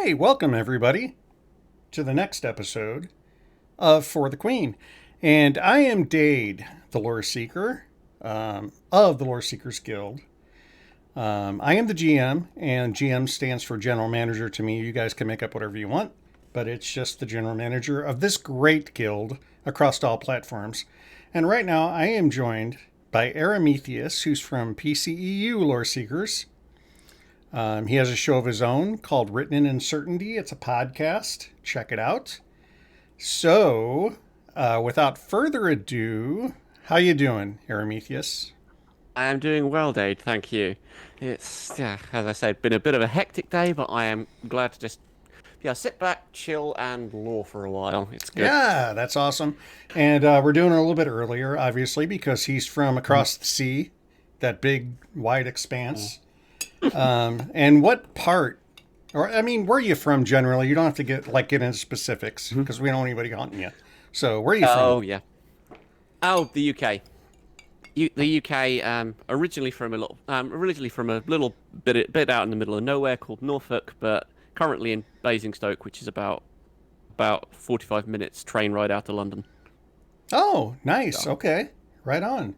Hey, welcome everybody to the next episode of For the Queen. And I am Daid, the Loreseeker of the Loreseekers Guild. I am the GM, and GM stands for General Manager to me. You guys can make up whatever you want, but it's just the General Manager of this great guild across all platforms. And right now I am joined by Aramithius, who's from PCEU Loreseekers. He has a show of his own called Written in Uncertainty. It's a podcast. Check it out. So, without further ado, how you doing, Aramithius? I am doing well, Dade. Thank you. It's, yeah, as I said, been a bit of a hectic day, but I am glad to just, sit back, chill, and lore for a while. It's good. Yeah, that's awesome. And we're doing it a little bit earlier, obviously, because he's from across the sea, that big, wide expanse. And what part, or I mean, where are you from generally? You don't have to get into specifics because we don't want anybody hunting you. So, where are you from? Oh yeah. Oh, the UK. The UK. Originally from a little bit out in the middle of nowhere called Norfolk, but currently in Basingstoke, which is about 45 minutes train ride out to London. Oh, nice. So, Okay, right on.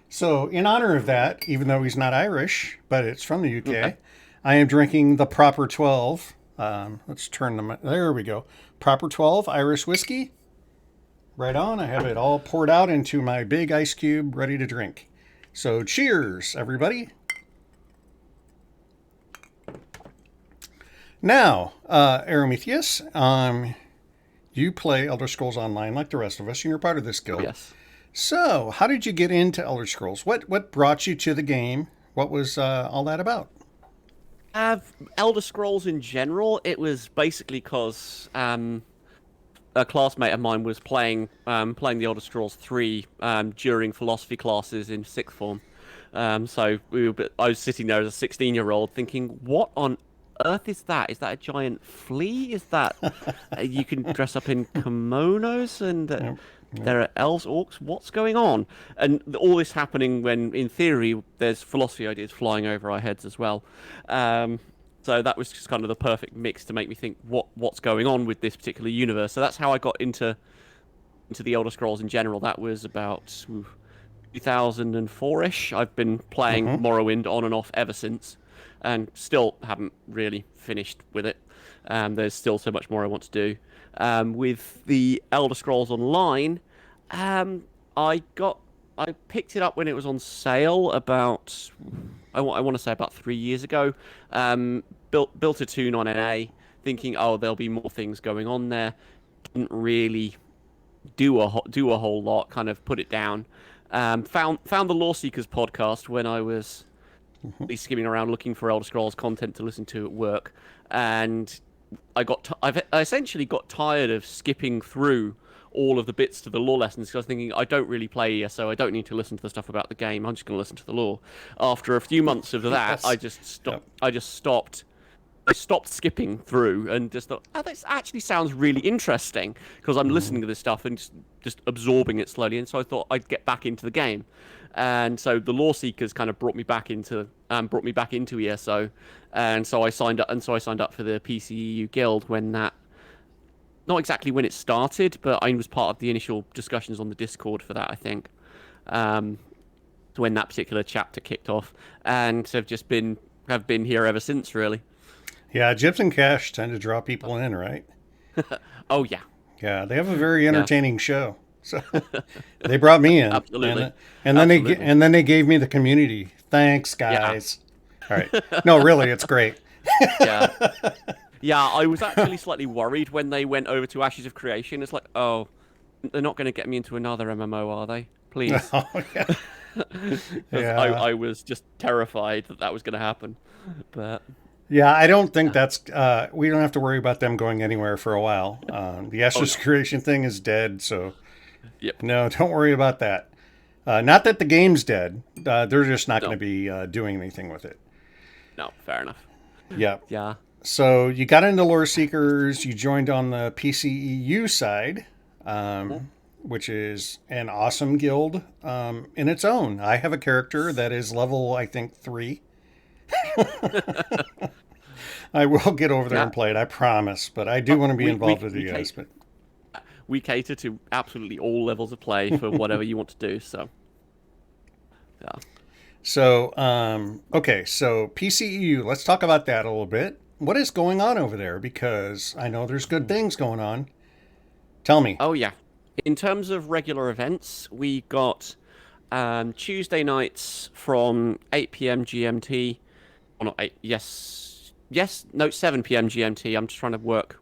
So, in honor of that, even though he's not Irish, but it's from the okay. UK, I am drinking the Proper 12. Let's turn them. There we go. Proper 12 Irish whiskey. Right on. I have it all poured out into my big ice cube, ready to drink. So, cheers, everybody. Now, Aramithius, you play Elder Scrolls Online like the rest of us, and you're part of this Oh guild. yes. So, how did you get into Elder Scrolls? What brought you to the game? What was all that about? Elder Scrolls in general, it was basically because a classmate of mine was playing the Elder Scrolls 3 during philosophy classes in sixth form. I was sitting there as a 16-year-old thinking, what on earth is that? Is that a giant flea? Is that you can dress up in kimonos and Yep, yep. there are elves, orcs? What's going on? And all this happening when, in theory, there's philosophy ideas flying over our heads as well. Um, so that was just kind of the perfect mix to make me think what's going on with this particular universe. So that's how I got into the Elder Scrolls in general. That was about 2004-ish. I've been playing Mm-hmm. Morrowind on and off ever since, and still haven't really finished with it. There's still so much more I want to do. With the Elder Scrolls Online, um, I got I picked it up when it was on sale about I want to say about 3 years ago. Built a tune on NA, thinking there'll be more things going on there. Didn't really do a whole lot. Kind of put it down. Found the Loreseekers podcast when I was skimming around looking for Elder Scrolls content to listen to at work, and I essentially got tired of skipping through all of the bits to the lore lessons because I was thinking I don't really play ESO, I don't need to listen to the stuff about the game. I'm just going to listen to the lore. After a few months of that, Yes. Yep. I just stopped. I stopped skipping through and just thought, oh, this actually sounds really interesting because I'm listening to this stuff and just absorbing it slowly. And so I thought I'd get back into the game. And so the Lore Seekers kind of brought me back into ESO, and so I signed up. And so I signed up for the PCEU guild when that, not exactly when it started, but I was part of the initial discussions on the Discord for that. I think um, when that particular chapter kicked off, and have been here ever since. Really. Yeah, Gyps and Cash tend to draw people in, right? Oh yeah, Yeah, they have a very yeah, entertaining show. So they brought me in, absolutely, and absolutely. then they gave me the community. Thanks, Yeah, guys. All right. No, really, it's great. yeah. Yeah, I was actually slightly worried when they went over to Ashes of Creation. It's like, oh, they're not going to get me into another MMO, are they? Please. Oh, yeah. Because Yeah. I was just terrified that that was going to happen. But, Yeah, I don't think that's. We don't have to worry about them going anywhere for a while. The oh Ashes no. creation thing is dead, so Yep. no, don't worry about that. Not that the game's dead. They're just not going to No. be doing anything with it. No, fair enough. Yeah. Yeah. So you got into Lore Seekers. You joined on the PCEU side, Mhm. which is an awesome guild in its own. I have a character that is level, I think, 3. I will get over there Yeah, and play it, I promise. But I do want to be involved with we you guys. But cater to absolutely all levels of play for whatever you want to do. So yeah. so, okay, so PCEU, let's talk about that a little bit. What is going on over there? Because I know there's good things going on. Tell me. Oh yeah. In terms of regular events, we got Tuesday nights from 8 p.m. GMT. Or not 8. Yes. No, 7 p.m. GMT. I'm just trying to work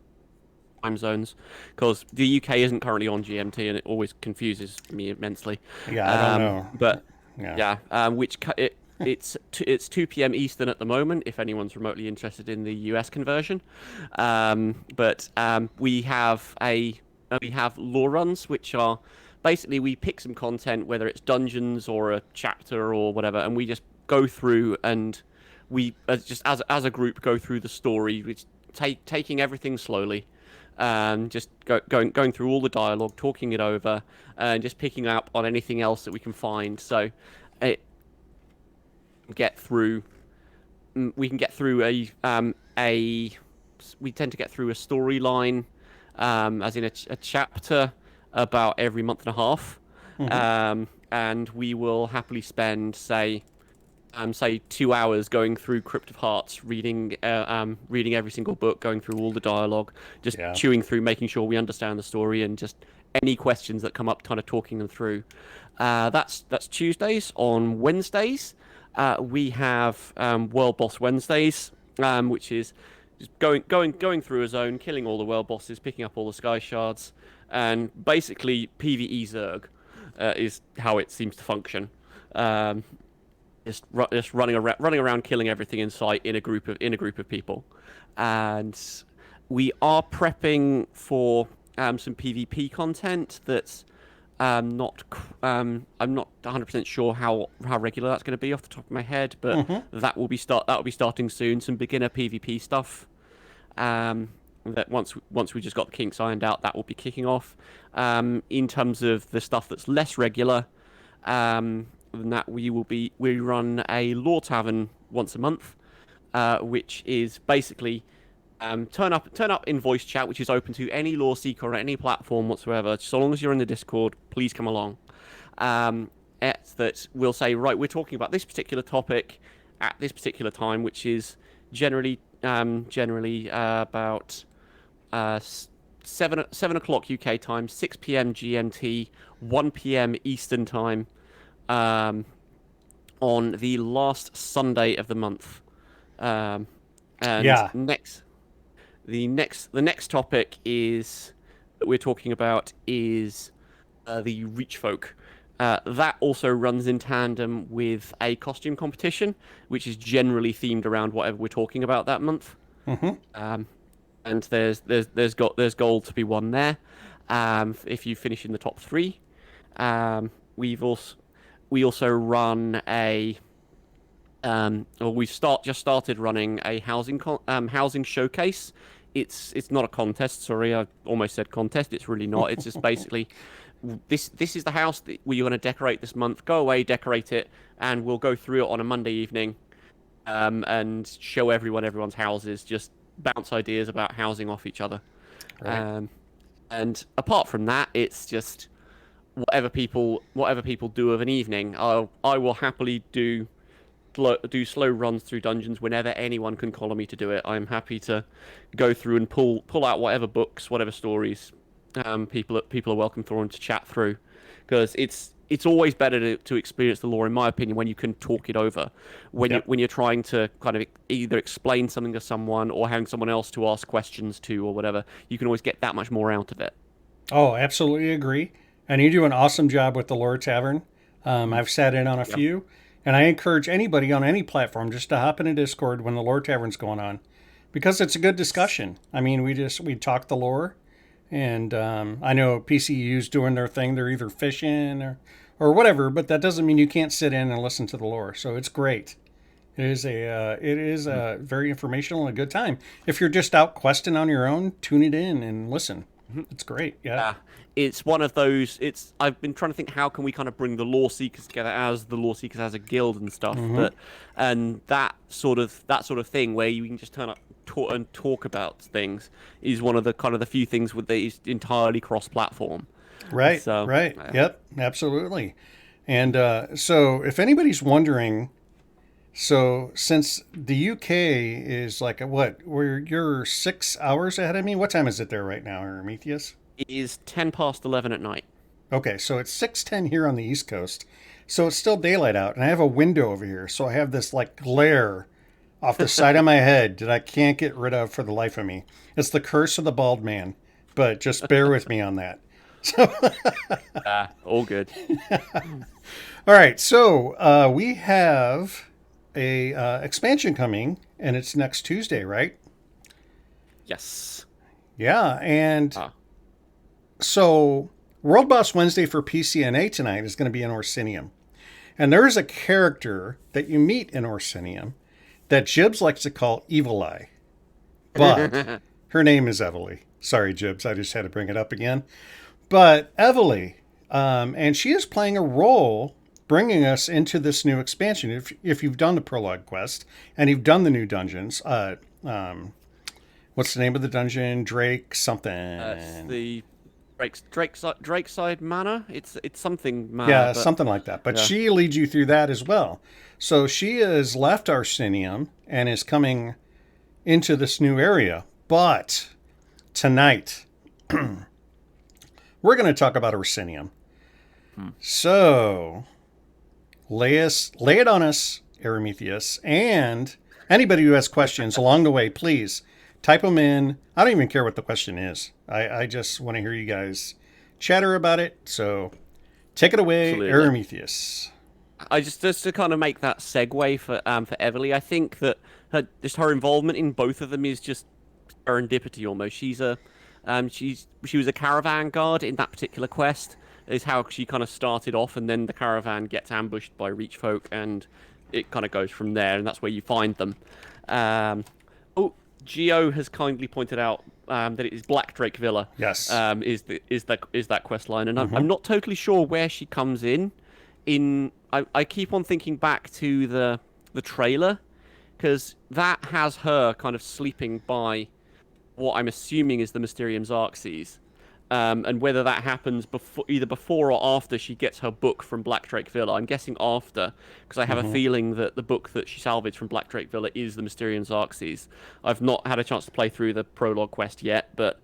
time zones because the UK isn't currently on GMT, and it always confuses me immensely. Yeah, I don't know. But Yeah. yeah, it's 2 p.m. Eastern at the moment. If anyone's remotely interested in the US conversion, but we have lore runs, which are basically we pick some content, whether it's dungeons or a chapter or whatever, and we just go through and we just as a group go through the story, which taking everything slowly, just going through all the dialogue, talking it over, and just picking up on anything else that we can find. So, it get through. We can get through a. We tend to get through a storyline, as in a chapter about every month and a half, Hmm. and we will happily spend say 2 hours going through Crypt of Hearts, reading every single book, going through all the dialogue, just Yeah. chewing through, making sure we understand the story, and just any questions that come up, kind of talking them through. That's Tuesdays. On Wednesdays, we have World Boss Wednesdays, which is just going through a zone, killing all the world bosses, picking up all the sky shards, and basically PvE Zerg is how it seems to function. Um, just running around, killing everything in sight in a group of people, and we are prepping for some PvP content that's not I'm not 100% sure how regular that's going to be off the top of my head, but Hmm. that will be starting soon. Some beginner PvP stuff. Um, that once we just got the kinks ironed out, that will be kicking off. In terms of the stuff that's less regular, than that we run a lore tavern once a month, which is basically turn up in voice chat, which is open to any lore seeker on any platform whatsoever. So long as you're in the Discord, please come along. It's that we'll say, right, we're talking about this particular topic at this particular time, which is generally about uh, 7 o'clock UK time, 6 p.m. GMT, 1 p.m. Eastern time, um, on the last Sunday of the month. Um, and Yeah. the next topic is that we're talking about is the Reach Folk. That also runs in tandem with a costume competition, which is generally themed around whatever we're talking about that month. Hmm. Um, and there's gold to be won there, if you finish in the top three. We also run a well, just started running a housing showcase. It's not a contest. Sorry, I almost said contest. It's really not. It's just basically this is the house that we're going to decorate this month. Go away, decorate it, and we'll go through it on a Monday evening, and show everyone's houses. Just bounce ideas about housing off each other. Right. Um, and apart from that, it's just whatever people do of an evening. I will happily do slow runs through dungeons whenever anyone can call on me to do it. I'm happy to go through and pull out whatever books, whatever stories, people are welcome for and to chat through, because it's always better to experience the lore, in my opinion, when you can talk it over, Yep. when you're trying to kind of either explain something to someone or having someone else to ask questions to or whatever. You can always get that much more out of it. Oh, absolutely agree. And you do an awesome job with the Lore Tavern. I've sat in on a Yeah. few, and I encourage anybody on any platform just to hop in a Discord when the Lore Tavern's going on, because it's a good discussion. I mean, we talk the lore, and I know PCU's doing their thing. They're either fishing or whatever, but that doesn't mean you can't sit in and listen to the lore. So it's great. It is a very informational and a good time. If you're just out questing on your own, tune it in and listen. It's great. Yeah. Yeah, it's one of those. It's I've been trying to think how can we kind of bring the Law Seekers together as the Law Seekers as a guild and stuff, Mm-hmm. but and that sort of thing where you can just talk about things is one of the kind of the few things with that is entirely cross-platform. Right, So right. Yep, absolutely. And so, if anybody's wondering, so since the UK is like where you're 6 hours ahead of me. What time is it there right now, Aramithius? it is 10 past 11 at night. Okay, so it's 6:10 here on the East Coast. So it's still daylight out, and I have a window over here, so I have this like glare off the side of my head that I can't get rid of for the life of me. It's the curse of the bald man, but just bear with me on that. So, All good. all right, so we have a expansion coming, and it's next Tuesday, right? Yes. Yeah, and Ah. so World Boss Wednesday for PCNA tonight is going to be in Orsinium. And there is a character that you meet in Orsinium that Jibs likes to call Evil Eye. But her name is Evely. Sorry, Jibs, I just had to bring it up again. But Evely, and she is playing a role bringing us into this new expansion. If you've done the prologue quest and you've done the new dungeons, what's the name of the dungeon? Drake something. It's the Drakeside Manor. It's something Manor. Yeah, But something like that. But yeah. she leads you through that as well. So she has left Arsinium and is coming into this new area. But tonight, we're going to talk about Orsinium. So lay it on us, Aramithius, and anybody who has questions along the way, please type them in. I don't even care what the question is. I just want to hear you guys chatter about it. So take it away, Absolutely. Aramithius. I just to kind of make that segue for Everly, I think that her involvement in both of them is just serendipity almost. She was a caravan guard in that particular quest. Is how she kind of started off, and then the caravan gets ambushed by Reach folk, and it kind of goes from there, and that's where you find them. Geo has kindly pointed out that it is Black Drake Villa. Yes. Is that quest line, and I'm not totally sure where she comes in. I keep on thinking back to the trailer, because that has her kind of sleeping by what I'm assuming is the Mysterium Xarxes. And whether that happens either before or after she gets her book from Black Drake Villa. I'm guessing after, because I have a feeling that the book that she salvaged from Black Drake Villa is the Mysterium Xarxes. I've not had a chance to play through the prologue quest yet, but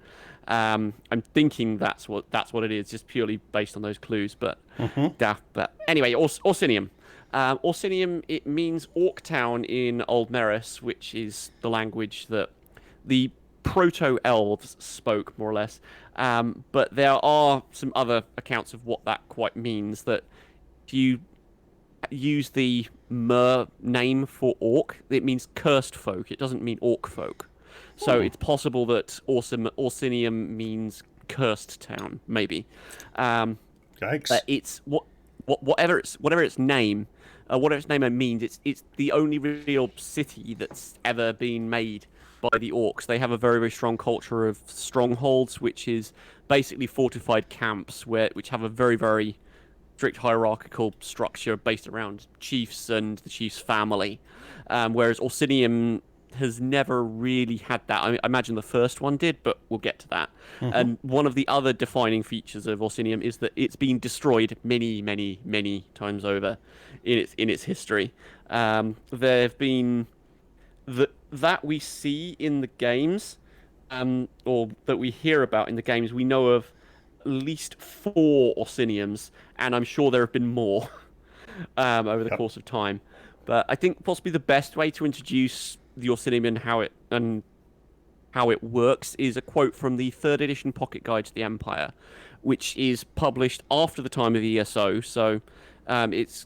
I'm thinking that's what it is, just purely based on those clues. But anyway, Orsinium. Orsinium, it means Orc Town in Old Neris, which is the language that the proto-elves spoke, more or less. But there are some other accounts of what that quite means, that if you use the Mer name for orc, it means cursed folk. It doesn't mean orc folk. So it's possible that Orsinium means cursed town, maybe. Yikes. But it's whatever its name means. It's the only real city that's ever been made by the orcs. They have a very, very strong culture of strongholds, which is basically fortified camps which have a very, very strict hierarchical structure based around chiefs and the chief's family. Whereas Orsinium has never really had that. I imagine the first one did, but we'll get to that. And one of the other defining features of Orsinium is that it's been destroyed many, many, many times over in its history. There have been that we see in the games, or that we hear about in the games. We know of at least 4 Orsiniums, and I'm sure there have been more over the course of time. But I think possibly the best way to introduce the Orsinium and how it works is a quote from the 3rd edition Pocket Guide to the Empire, which is published after the time of ESO. So it's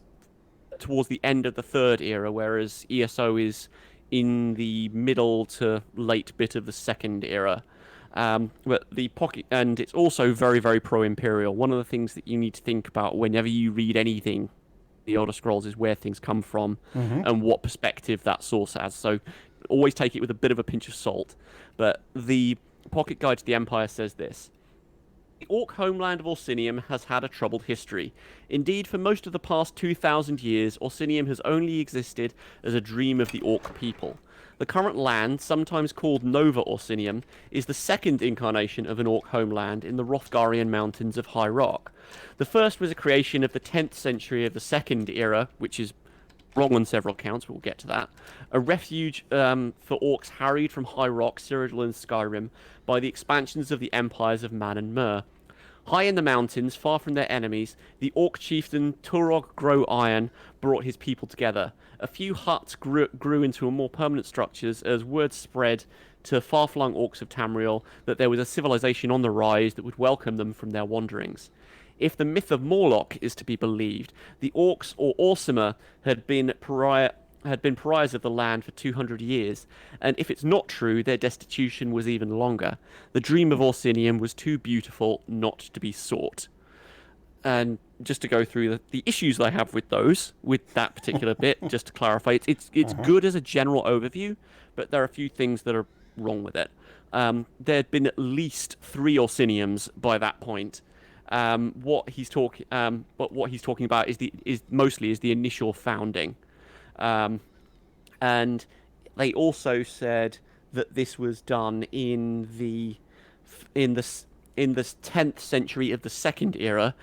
towards the end of the 3rd era, whereas ESO is in the middle to late bit of the 2nd era. But the pocket, and it's also very, very pro-imperial. One of the things that you need to think about whenever you read anything, the Elder Scrolls, is where things come from and what perspective that source has. So always take it with a bit of a pinch of salt. But the Pocket Guide to the Empire says this: the Orc homeland of Orsinium has had a troubled history. Indeed, for most of the past 2,000 years, Orsinium has only existed as a dream of the Orc people. The current land, sometimes called Nova Orsinium, is the second incarnation of an Orc homeland in the Hrothgarian mountains of High Rock. The first was a creation of the 10th century of the Second Era, which is wrong on several counts, but we'll get to that. A refuge for orcs harried from High Rock, Cyrodiil, and Skyrim by the expansions of the empires of Man and Mer. High in the mountains, far from their enemies, the orc chieftain Turog Grow Iron brought his people together. A few huts grew into more permanent structures as word spread to far-flung orcs of Tamriel that there was a civilization on the rise that would welcome them from their wanderings. If the myth of Morlock is to be believed, the orcs or Orsimer had been pariahs of the land for 200 years, and if it's not true, their destitution was even longer. The dream of Orsinium was too beautiful not to be sought. And just to go through the issues I have with that particular bit, just to clarify, it's good as a general overview, but there are a few things that are wrong with it. There had been at least 3 Orsiniums by that point. What he's talking about is mostly the initial founding, and they also said that this was done in the 10th century of the Second Era.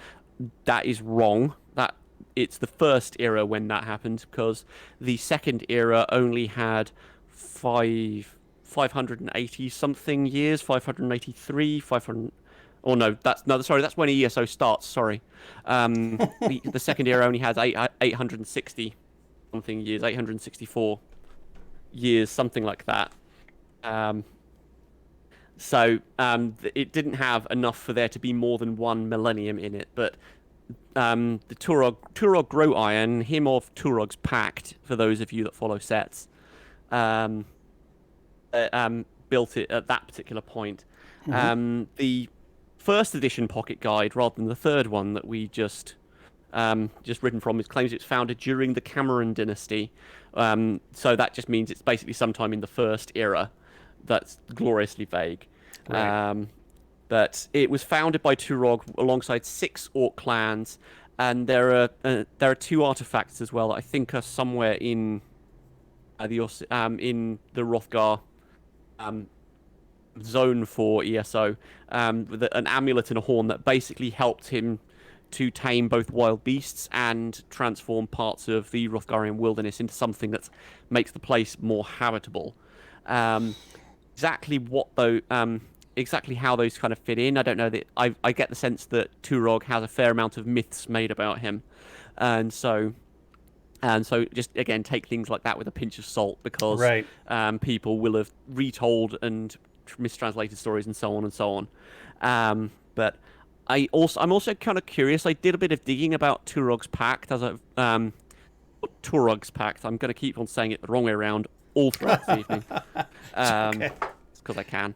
That is wrong. That it's the First Era when that happened, because the Second Era only had 580 something years, 583, 500. Oh no, that's when ESO starts. Sorry, the Second Era only has 860 something years, 864 years, something like that. It didn't have enough for there to be more than one millennium in it. But the Turog Grow Iron, him of Turog's Pact, for those of you that follow sets, built it at that particular point. The first edition pocket guide, rather than the third one that we just written from, it claims it's founded during the Cameron dynasty. So that just means it's basically sometime in the First Era. That's gloriously vague. Right. But it was founded by Turog alongside 6 orc clans, and there are 2 artifacts as well that I think are somewhere in the Hrothgar zone for ESO, with an amulet and a horn that basically helped him to tame both wild beasts and transform parts of the Hrothgarian wilderness into something that makes the place more habitable. Exactly how those kind of fit in, I don't know. That I get the sense that Turog has a fair amount of myths made about him, and so just again take things like that with a pinch of salt, because right. People will have retold and mistranslated stories and so on and so on. But I'm also kind of curious. I did a bit of digging about Turog's Pact Turog's Pact. I'm going to keep on saying it the wrong way around all throughout this evening. Okay. It's because I can.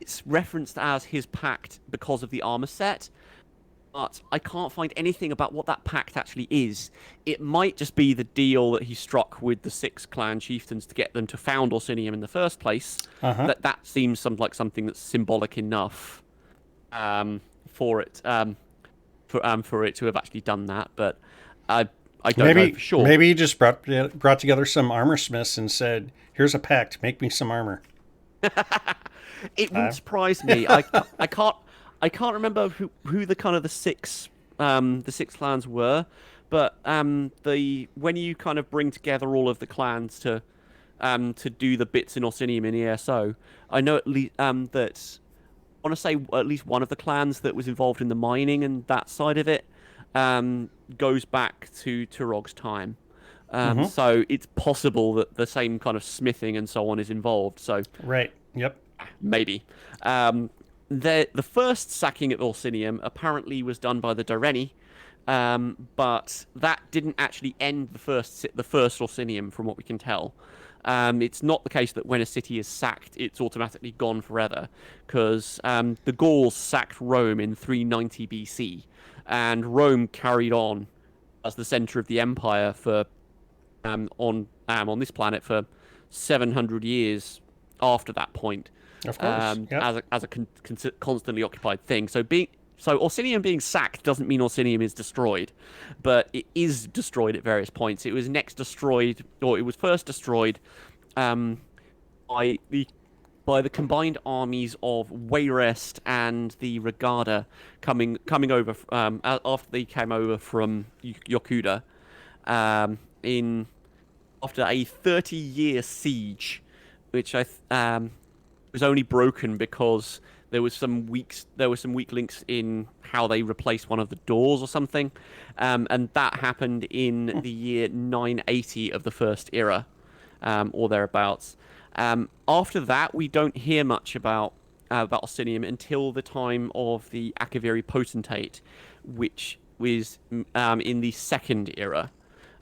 It's referenced as his pact because of the armor set, but I can't find anything about what that pact actually is. It might just be the deal that he struck with the 6 clan chieftains to get them to found Orsinium in the first place. That seems like something that's symbolic enough for it to have actually done that. But I don't know for sure. Maybe he just brought together some armor smiths and said, "Here's a pact. Make me some armor." It wouldn't surprise me. I can't remember who the 6 clans were, but when you kind of bring together all of the clans to do the bits in Orsinium in ESO, I know at least that I want to say at least one of the clans that was involved in the mining and that side of it goes back to Turog's time. So it's possible that the same kind of smithing and so on is involved. So right, yep, maybe. The first sacking of Orsinium apparently was done by the Doreni, but that didn't actually end the first Orsinium, from what we can tell. It's not the case that when a city is sacked, it's automatically gone forever, because the Gauls sacked Rome in 390 BC, and Rome carried on as the center of the empire for on this planet for 700 years after that point. Of course, yep. as a constantly occupied thing. So being So Orsinium being sacked doesn't mean Orsinium is destroyed, but it is destroyed at various points. It was next destroyed, or it was first destroyed, um, by the combined armies of Wayrest and the Regarda coming over after they came over from Yokuda, in after a 30-year siege, which was only broken because there were some weak links in how they replaced one of the doors or something, and that happened in the year 980 of the First Era, or thereabouts. After that, we don't hear much about Orsinium until the time of the Akaviri Potentate, which was in the Second Era,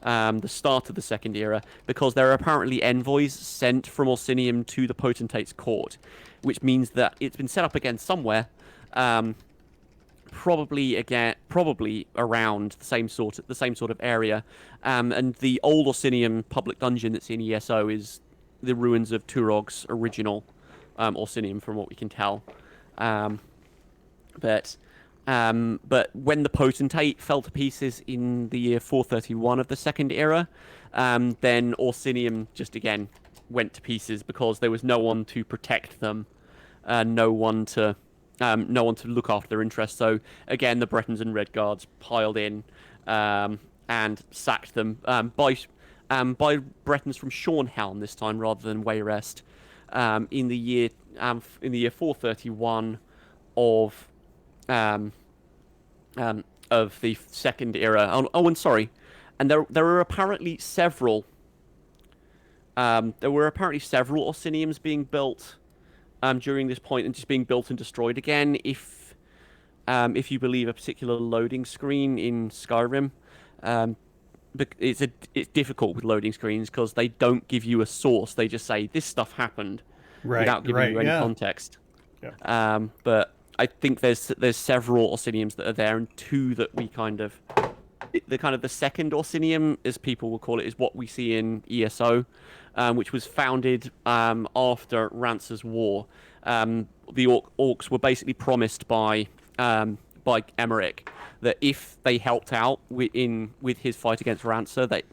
the start of the Second Era, because there are apparently envoys sent from Orsinium to the Potentate's court, which means that it's been set up again somewhere, probably around the same sort of area, and the old Orsinium public dungeon that's in ESO is the ruins of Turog's original Orsinium, from what we can tell. Um, but but when the Potentate fell to pieces in the year 431 of the Second Era, then Orsinium just again went to pieces because there was no one to protect them, no one to look after their interests. So again, the Bretons and Red Guards piled in, and sacked them, by Bretons from Shornhelm this time rather than Wayrest, in the year 431 of um, of the Second Era. And sorry, and there were apparently several Orsiniums being built during this point, and just being built and destroyed again. If you believe a particular loading screen in Skyrim, it's difficult with loading screens because they don't give you a source. They just say this stuff happened, without giving you any context. Yeah. But I think there's several Orsiniums that are there, and two that we the second Orsinium, as people will call it, is what we see in ESO, which was founded after Rancer's War. The Orcs were basically promised by Emmerich that if they helped out with his fight against Rancer, that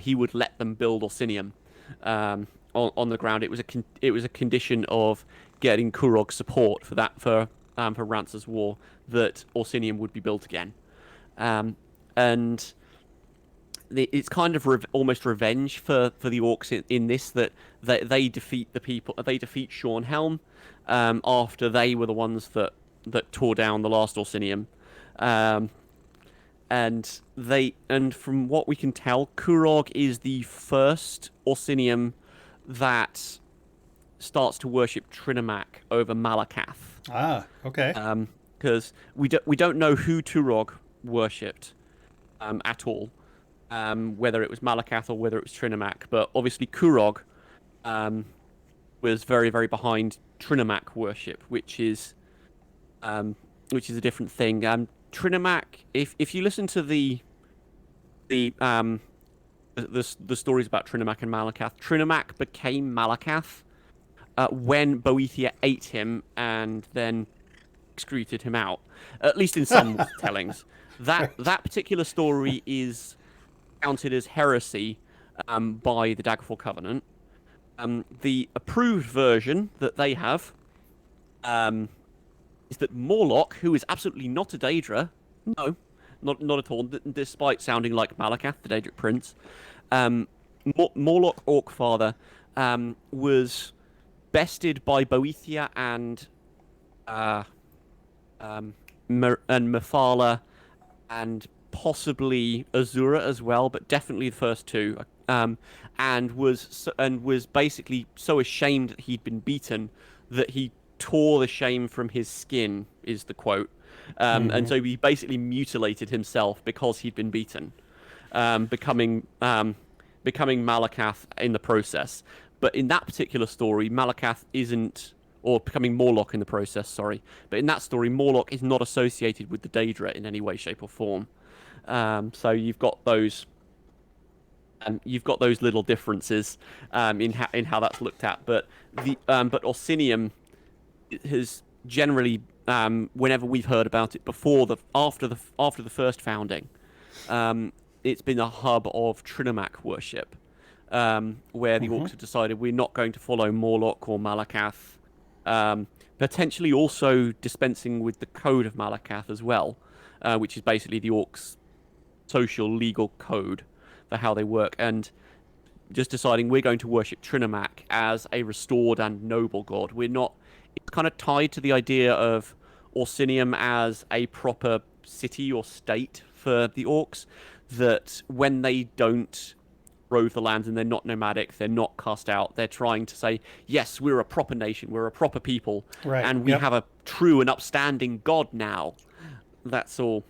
he would let them build Orsinium on the ground. It was a condition of getting Kurog's support for Rancer's War, that Orsinium would be built again. And it's kind of almost revenge for the Orcs in this, that they defeat Shornhelm, after they were the ones that tore down the last Orsinium. And from what we can tell, Kurog is the first Orsinium that starts to worship Trinomac over Malakath. Ah, okay. Because we don't know who Turog worshipped at all, whether it was Malakath or whether it was Trinomac. But obviously Kurog was very, very behind Trinomac worship, which is a different thing. Trinomac, if you listen to the stories about Trinomac and Malakath, Trinomac became Malakath when Boethia ate him and then excreted him out. At least in some tellings. That particular story is counted as heresy by the Daggerfall Covenant. The approved version that they have is that Morlock, who is absolutely not a Daedra, no, not at all, despite sounding like Malakath, the Daedric prince, Morlock Orcfather was bested by Boethia and Mephala, and possibly Azura as well, but definitely the first two. And was basically so ashamed that he'd been beaten that he tore the shame from his skin, is the quote. And so he basically mutilated himself because he'd been beaten, becoming Malakath in the process. But in that particular story, Malakath isn't, or becoming Morlock in the process, sorry. But in that story, Morlock is not associated with the Daedra in any way, shape, or form. So you've got those little differences in how that's looked at. But Orsinium has generally whenever we've heard about it after the first founding, it's been a hub of Trinomac worship, where the orcs have decided we're not going to follow Morlock or Malakath, potentially also dispensing with the code of Malakath as well, which is basically the orcs' social legal code for how they work, and just deciding we're going to worship Trinomac as a restored and noble god. We're not. It's kind of tied to the idea of Orsinium as a proper city or state for the orcs, that when they don't rove the lands and they're not nomadic, they're not cast out, they're trying to say, yes, we're a proper nation, we're a proper people, Right. and we Yep. have a true and upstanding god now. That's all.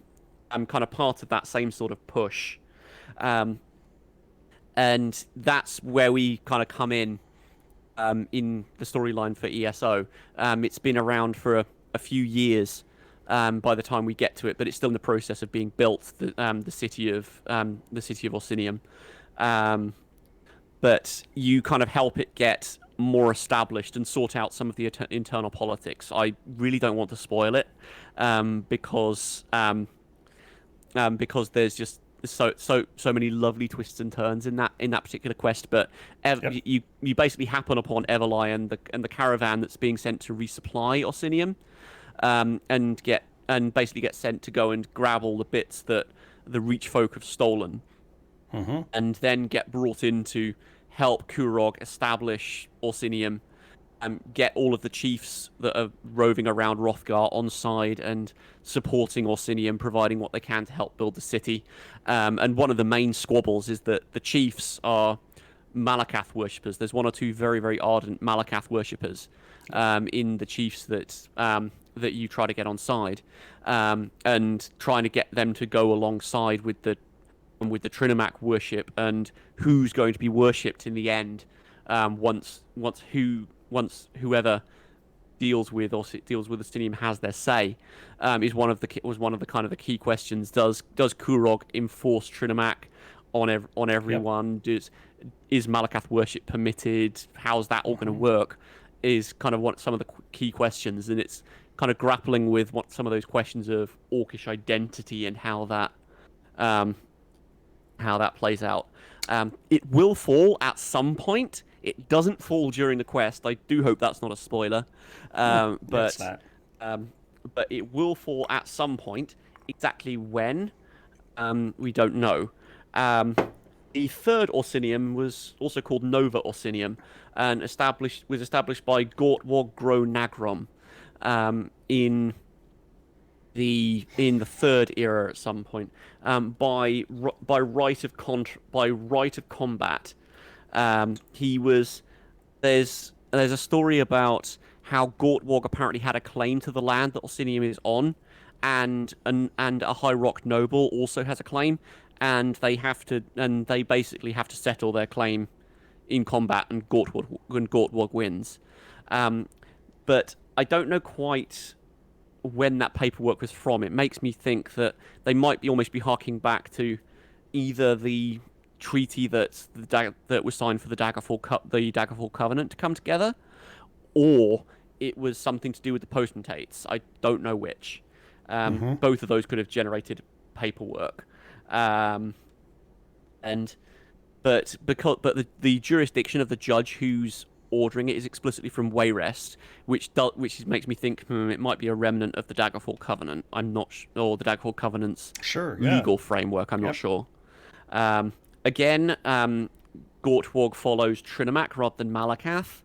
I'm kind of part of that same sort of push. And that's where we kind of come in the storyline for ESO. It's been around for a few years by the time we get to it, but it's still in the process of being built. The city of Orsinium, but you kind of help it get more established and sort out some of the internal politics. I really don't want to spoil it because there's just so many lovely twists and turns in that particular quest. But you basically happen upon Everly and the caravan that's being sent to resupply Orsinium, and basically get sent to go and grab all the bits that the Reach folk have stolen, and then get brought in to help Kurog establish Orsinium, get all of the chiefs that are roving around Hrothgar on side and supporting Orsinium, providing what they can to help build the city. And one of the main squabbles is that the chiefs are Malakath worshippers. There's one or two very, very ardent Malakath worshippers in the chiefs that you try to get on side, and trying to get them to go alongside with the Trinomac worship, and who's going to be worshipped in the end, once whoever deals with Orsinium has their say, was one of the kind of the key questions. Does Kurog enforce Trinomac on everyone? Yep. Is Malakath worship permitted? How's that all going to work? Is kind of some of the key questions, and it's kind of grappling with some of those questions of Orcish identity and how that plays out. It will fall at some point. It doesn't fall during the quest. I do hope that's not a spoiler. But it will fall at some point. Exactly when, we don't know. The third Orsinium was also called Nova Orsinium, and was established by Gortwog Gro Nagrom in the third era at some point, by right of combat. There's a story about how Gortwog apparently had a claim to the land that Orsinium is on, and a High Rock noble also has a claim, and they basically have to settle their claim in combat, and Gortwog wins. But I don't know quite when that paperwork was from. It makes me think that they might almost be harking back to either the treaty that was signed for the Daggerfall Covenant to come together, or it was something to do with the potentates. I don't know which. Both of those could have generated paperwork, but the jurisdiction of the judge who's ordering it is explicitly from Wayrest, which makes me think it might be a remnant of the Daggerfall Covenant. I'm not or the Daggerfall Covenant's legal framework. I'm not sure. Again, Gortwog follows Trinomac rather than Malakath.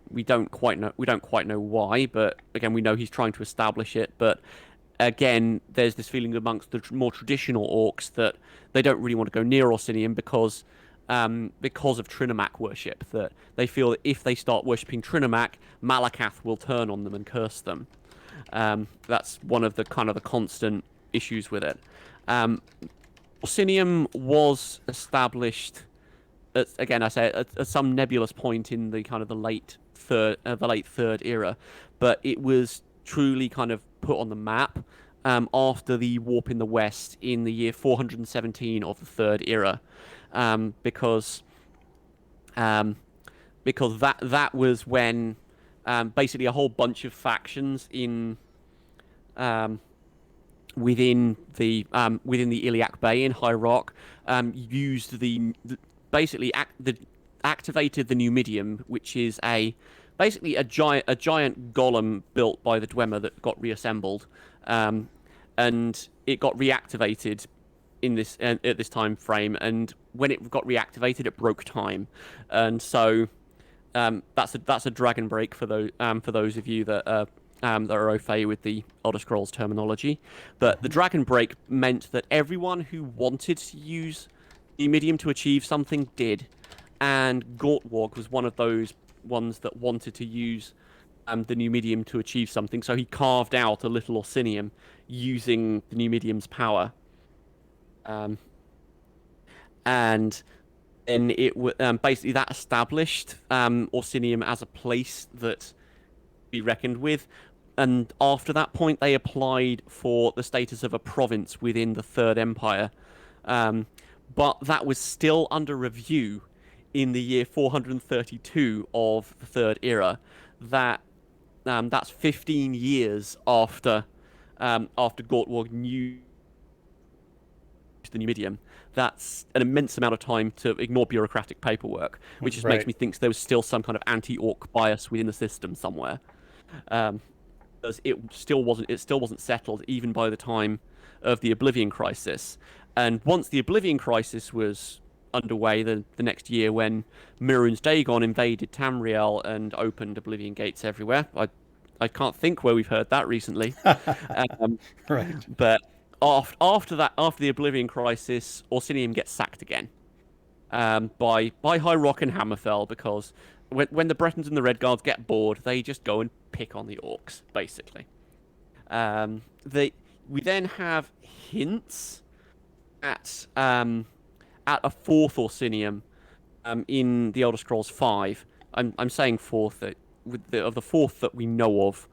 We don't quite know why, but again, we know he's trying to establish it. But again, there's this feeling amongst the more traditional orcs that they don't really want to go near Orsinium because of Trinomac worship. That they feel that if they start worshipping Trinomac, Malakath will turn on them and curse them. That's one of the kind of the constant issues with it. Orsinium was established again, I say at some nebulous point in the kind of the late third era, but it was truly kind of put on the map after the warp in the west in the year 417 of the third era, because that was when basically a whole bunch of factions in um, within the Iliac Bay in High Rock used basically activated the Numidium, which is basically a giant golem built by the Dwemer that got reassembled, and it got reactivated in this at this time frame. And when it got reactivated, it broke time, and so that's a dragon break for those of you that are au fait with the Elder Scrolls terminology. But the dragon break meant that everyone who wanted to use Numidium to achieve something did, and Gortwog was one of those ones that wanted to use the Numidium to achieve something. So he carved out a little Orsinium using the Numidium's power, and then basically that established Orsinium as a place that be reckoned with. And after that point, they applied for the status of a province within the Third Empire. But that was still under review in the year 432 of the Third Era. That's 15 years after Gortwog knew the Numidium. That's an immense amount of time to ignore bureaucratic paperwork, which just makes me think there was still some kind of anti-orc bias within the system somewhere. Because it still wasn't settled even by the time of the Oblivion Crisis. And once the Oblivion Crisis was underway, the next year when Myrun's Dagon invaded Tamriel and opened Oblivion gates everywhere, I can't think where we've heard that recently. Right. But after the Oblivion Crisis, Orsinium gets sacked again by High Rock and Hammerfell, because when the Bretons and the Redguards get bored, they just go and pick on the orcs, basically. We then have hints at a fourth Orsinium in the Elder Scrolls V. I'm saying fourth of the fourth that we know of.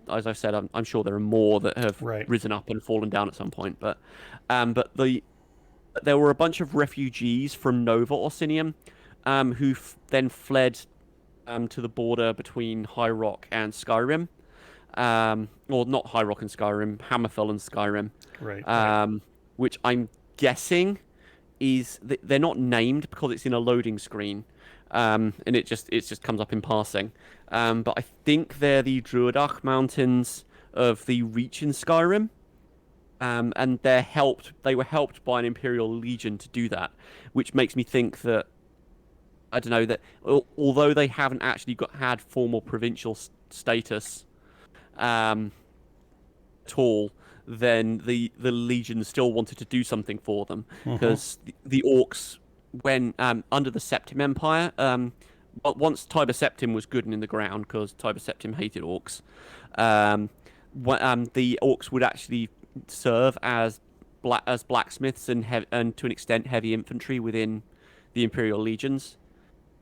As I said, I'm sure there are more that have risen up and fallen down at some point. But there were a bunch of refugees from Nova Orsinium who then fled to the border between High Rock and Skyrim. Or not High Rock and Skyrim, Hammerfell and Skyrim. Right. Which I'm guessing is they're not named because it's in a loading screen, and it just comes up in passing. But I think they're the Druidach Mountains of the Reach in Skyrim, and they were helped by an Imperial Legion to do that, which makes me think that, I don't know, that although they haven't actually had formal provincial status at all, then the Legion still wanted to do something for them, because the orcs, when under the Septim Empire, once Tiber Septim was good and in the ground, because Tiber Septim hated orcs, the orcs would actually serve as blacksmiths and to an extent heavy infantry within the Imperial Legions,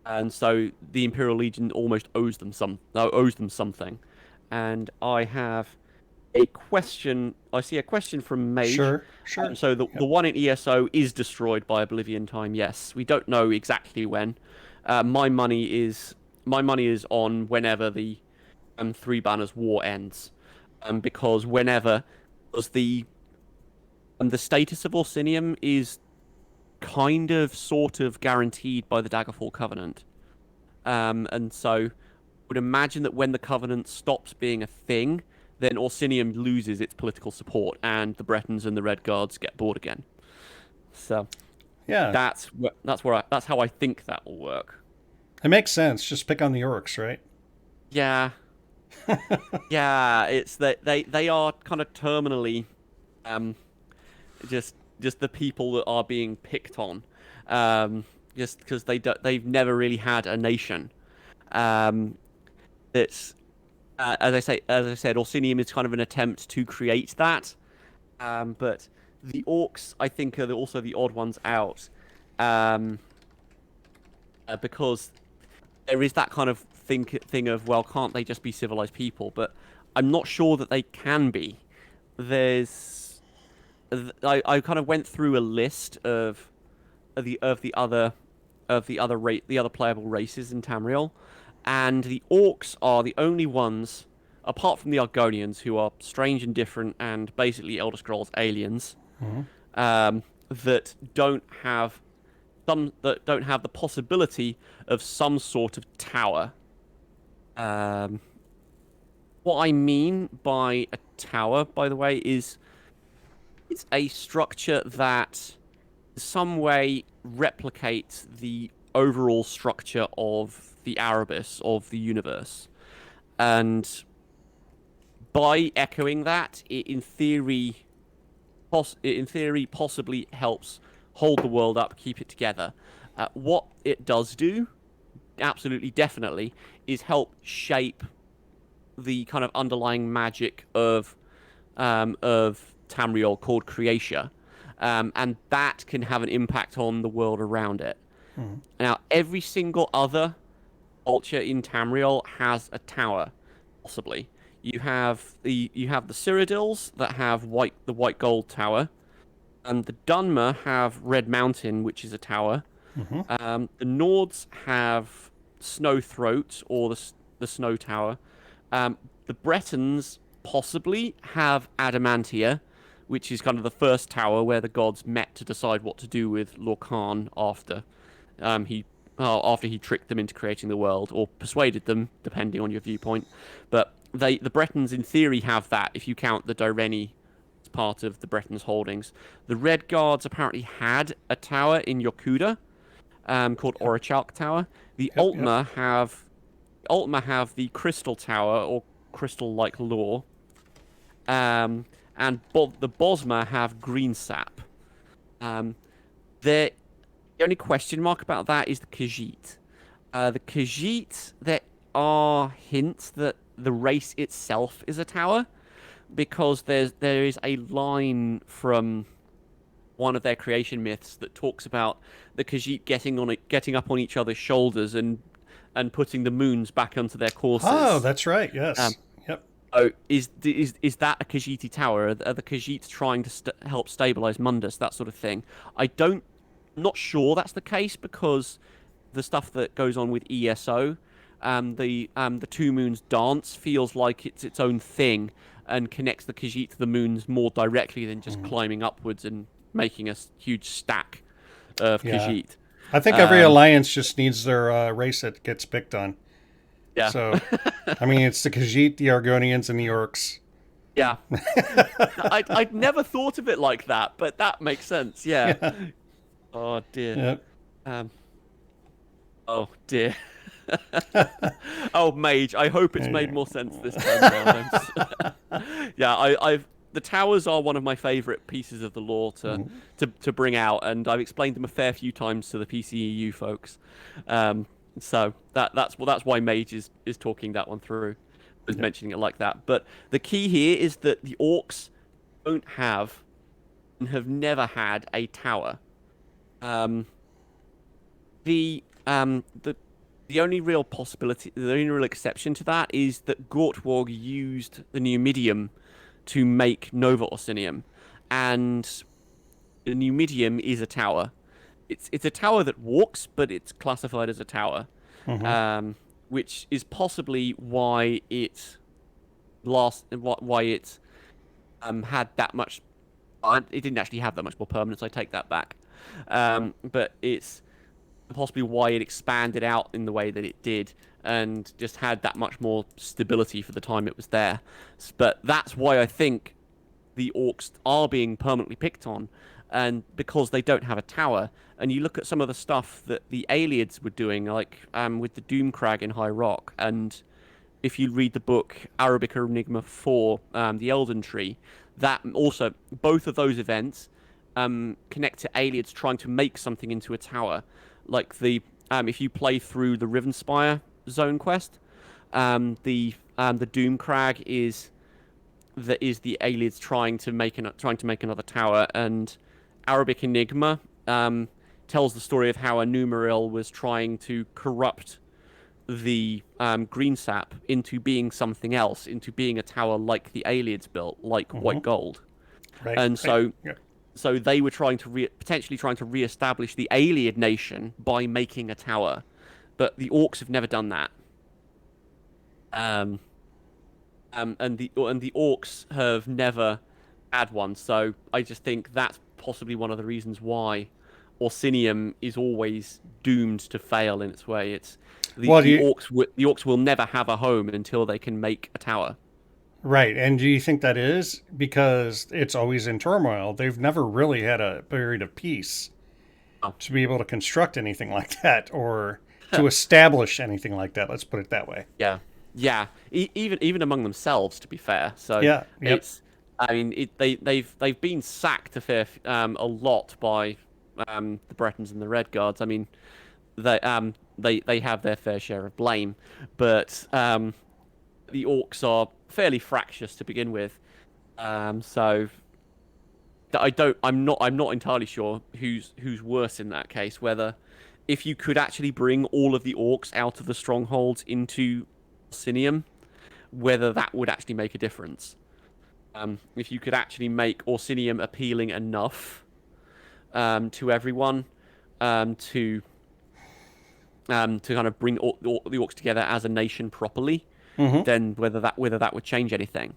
and so the Imperial Legion almost owes them something. And I have a question. I see a question from Mage. Sure. So the one in ESO is destroyed by Oblivion Time. Yes, we don't know exactly when. My money is on whenever the Three Banners War ends, because the status of Orsinium is kind of sort of guaranteed by the Daggerfall Covenant, and so I would imagine that when the Covenant stops being a thing, then Orsinium loses its political support, and the Bretons and the Redguards get bored again. So, yeah, that's how I think that will work. It makes sense. Just pick on the orcs, right? Yeah, yeah. It's that they are kind of terminally, just the people that are being picked on, just because they've never really had a nation. It's as I said, Orsinium is kind of an attempt to create that, but the orcs, I think, are also the odd ones out, because there is that kind of thing of, well, can't they just be civilized people? But I'm not sure that they can be. I kind of went through a list of the other playable races in Tamriel, and the orcs are the only ones, apart from the Argonians, who are strange and different and basically Elder Scrolls aliens, Mm-hmm. that don't have the possibility of some sort of tower. Um, what I mean by a tower, by the way, is it's a structure that in some way replicates the overall structure of the Erebus of the universe. And by echoing that, it in theory possibly helps hold the world up, keep it together. What it does do, absolutely definitely, is help shape the kind of underlying magic of Tamriel called Creatia, and that can have an impact on the world around it. Mm-hmm. Now, every single other culture in Tamriel has a tower, possibly. You have the Cyrodiils that have the white gold tower, and the Dunmer have Red Mountain, which is a tower. Mm-hmm. The Nords have Snow Throat or the Snow Tower. The Bretons possibly have Adamantia, which is kind of the first tower where the gods met to decide what to do with Lorkhan he after he tricked them into creating the world, or persuaded them, depending on your viewpoint. But the Bretons, in theory, have that if you count the Direni as part of the Bretons' holdings. The Red Guards apparently had a tower in Yokuda, called Orichalk Tower. The Yep. Yep. Altmer have the Crystal Tower, or Crystal-like Lore. And the Bosmer have Green Sap. Um, the only question mark about that is the Khajiit. The Khajiit, there are hints that the race itself is a tower, because there is a line from one of their creation myths that talks about the Khajiit getting up on each other's shoulders and putting the moons back onto their courses. Oh, that's right. Um, Yes. Yep. Oh, is that a Khajiiti tower? Are the Khajiits trying to help stabilize Mundus, that sort of thing? I'm not sure that's the case, because the stuff that goes on with ESO, the Two Moons dance feels like it's its own thing and connects the Khajiit to the moons more directly than just climbing upwards and making a huge stack of Yeah. Khajiit. I think every alliance just needs their race that gets picked on. Yeah. So, I mean, it's the Khajiit, the Argonians, and the Orcs. Yeah. I'd never thought of it like that, but that makes sense. Yeah. Yeah. Oh dear. Yep. Um. Oh dear. Oh, Mage. I hope it's made more sense this time around. Yeah. I've the towers are one of my favourite pieces of the lore to bring out, and I've explained them a fair few times to the PCEU folks. So that's why Mage is talking that one through, is mentioning it like that. But the key here is that the orcs don't have and have never had a tower. The only real possibility, the only real exception to that is that Gortwog used the Numidium to make Nova Orsinium, and the Numidium is a tower. It's a tower that walks, but it's classified as a tower, which is possibly why it had that much. It didn't actually have that much more permanence. I take that back, but it's possibly why it expanded out in the way that it did and just had that much more stability for the time it was there. But that's why I think the orcs are being permanently picked on, and because they don't have a tower. And you look at some of the stuff that the Aelids were doing, like with the Doomcrag in High Rock, and if you read the book Arabic Enigma 4, the Elden Tree, that also, both of those events connect to Aelids trying to make something into a tower. Like if you play through the Rivenspire zone quest, the Doomcrag is the Aelids trying to make another tower, and Arabic Enigma tells the story of how Anumaril was trying to corrupt the green sap into being something else, into being a tower like the Aelids built, like white gold. Right. And right. Yeah. so they were potentially trying to re-establish the Aeliad nation by making a tower, but the orcs have never done that. Um, and the orcs have never had one, so I just think that's possibly one of the reasons why Orsinium is always doomed to fail in its way. It's Well, do the you orcs will never have a home until they can make a tower. right? And do you think that is because it's always in turmoil? They've never really had a period of peace Oh. to be able to construct anything like that or to establish anything like that. Let's put it that way. Yeah, yeah. Even among themselves, to be fair. So Yeah. Yep. it's, I mean, they've been sacked a lot by the Bretons and the Red Guards. I mean, they have their fair share of blame, but the orcs are fairly fractious to begin with. So I'm not entirely sure who's worse in that case. Whether if you could actually bring all of the orcs out of the strongholds into Orsinium, whether that would actually make a difference. If you could actually make Orsinium appealing enough to everyone to kind of bring the orcs together as a nation properly, then whether that would change anything.